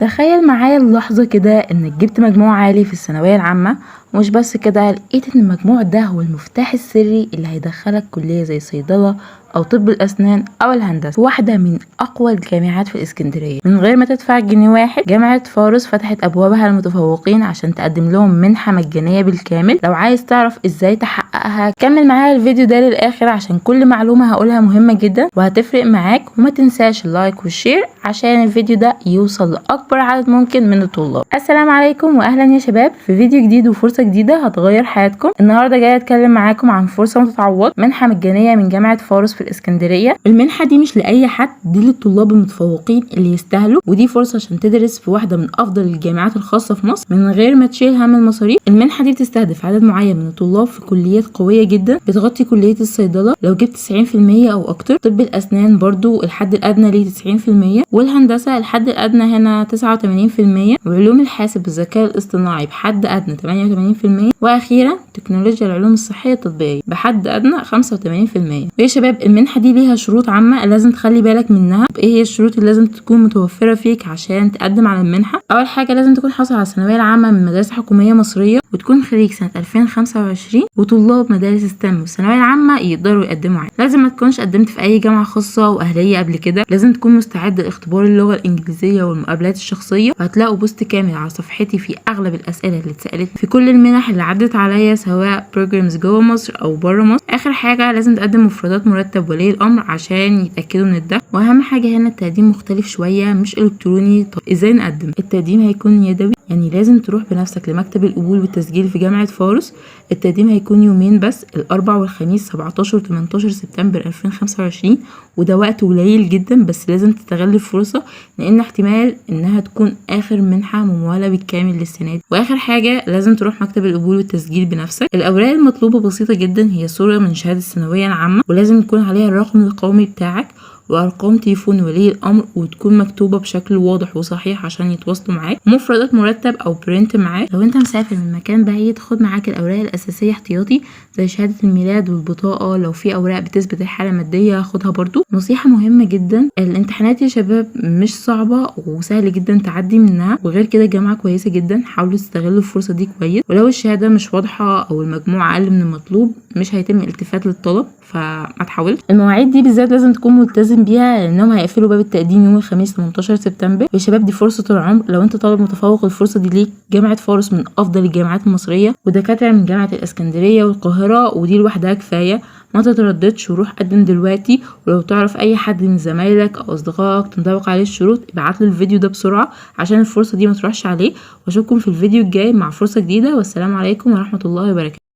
تخيل معايا اللحظة كده انك جبت مجموع عالي في الثانوية العامة، ومش بس كده لقيت ان المجموع ده هو المفتاح السري اللي هيدخلك كلية زي صيدلة او طب الاسنان او الهندسة، واحدة من اقوى الجامعات في الاسكندرية. من غير ما تدفع جنيه واحد، جامعة فاروس فتحت ابوابها للمتفوقين عشان تقدم لهم منحة مجانية بالكامل. لو عايز تعرف ازاي تحققها كمل معايا الفيديو ده للاخر، عشان كل معلومة هقولها مهمة جدا وهتفرق معاك. وما تنساش اللايك والشير عشان الفيديو ده يوصل لاكبر عدد ممكن من الطلاب. السلام عليكم واهلا يا شباب في فيديو جديد وفرصة جديدة هتغير حياتكم. النهارده جايه اتكلم معاكم عن فرصة متتعوض، منحة مجانية من جامعة فاروس في الاسكندرية. المنحة دي مش لاي حد، دي للطلاب المتفوقين اللي يستاهلوا، ودي فرصة عشان تدرس في واحدة من افضل الجامعات الخاصة في مصر من غير ما تشيل هم المصاريف. المنحة دي بتستهدف عدد معين من الطلاب في كليات قوية جدا، بتغطي كلية الصيدلة لو جبت 90% او اكتر، طب الاسنان برضو الحد الادنى ليه 90%، والهندسة الحد الادنى هنا 89%، وعلوم الحاسب والذكاء الاصطناعي بحد ادنى 88%، واخيرا تكنولوجيا العلوم الصحية التطبيقية بحد ادنى 85%. ويا شباب المنحة دي ليها شروط عامة لازم تخلي بالك منها. ايه هي الشروط اللي لازم تكون متوفرة فيك عشان تقدم على المنحة؟ اول حاجة لازم تكون حاصل على الثانوية العامة من مدرسة حكومية مصرية، وتكون خريج سنة 2025، وطلاب مدارس ستم والثانوية العامة يقدروا يقدموا عادي. لازم ما تكونش قدمت في اي جامعة خاصة واهلية قبل كده. لازم تكون مستعد لاختبار اللغة الانجليزية والمقابلات الشخصية، وهتلاقوا بوست كامل على صفحتي في اغلب الاسئلة اللي اتسألت في كل المنح اللي عدت عليا سواء بروجرامز جوه مصر او بره مصر. اخر حاجة لازم تقدم مفردات مرتب ولي الامر عشان يتاكدوا من الدخل. واهم حاجة هنا التقديم مختلف شوية، مش الكتروني. طب ازاي نقدم؟ التقديم هيكون يدوي، يعني لازم تروح بنفسك لمكتب القبول والتسجيل في جامعة فاروس. التقديم هيكون يومين بس، الاربع والخميس 17 و 18 سبتمبر 2025، وده وقت قليل جدا بس لازم تستغل الفرصة، لان احتمال انها تكون اخر منحة ممولة بالكامل للسنة دي. واخر حاجة لازم تروح مكتب القبول والتسجيل بنفسك. الاوراق المطلوبة بسيطة جدا، هي صورة من شهادة الثانوية العامة، ولازم يكون عليها الرقم القومي بتاعك وارقام تليفون ولي الامر، وتكون مكتوبه بشكل واضح وصحيح عشان يتواصلوا معاك. مفردات مرتب او برنت معاك. لو انت مسافر من مكان بعيد خد معاك الاوراق الاساسيه احتياطي زي شهاده الميلاد والبطاقه. لو في اوراق بتثبت الحاله الماديه خدها برضو. نصيحه مهمه جدا، الامتحانات يا شباب مش صعبه وسهل جدا تعدي منها، وغير كده الجامعه كويسه جدا، حاولوا تستغلوا الفرصه دي كويس. ولو الشهاده مش واضحه او المجموع اقل من المطلوب مش هيتم الالتفات للطلب، فما تحاولش. المواعيد دي بالذات لازم تكون ملتزم بيها، لانهم هيقفلوا باب التقديم يوم الخميس 18 سبتمبر. يا شباب دي فرصه العمر، لو انت طالب متفوق الفرصه دي ليك. جامعه فاروس من افضل الجامعات المصريه، ودكاتره من جامعه الاسكندريه والقاهره، ودي لوحدها كفايه. ما تترددش وروح قدم دلوقتي. ولو تعرف اي حد من زمايلك او اصدقائك تنطبق عليه الشروط ابعت له الفيديو ده بسرعه عشان الفرصه دي ما تروحش عليه. واشوفكم في الفيديو الجاي مع فرصه جديده، والسلام عليكم ورحمه الله وبركاته.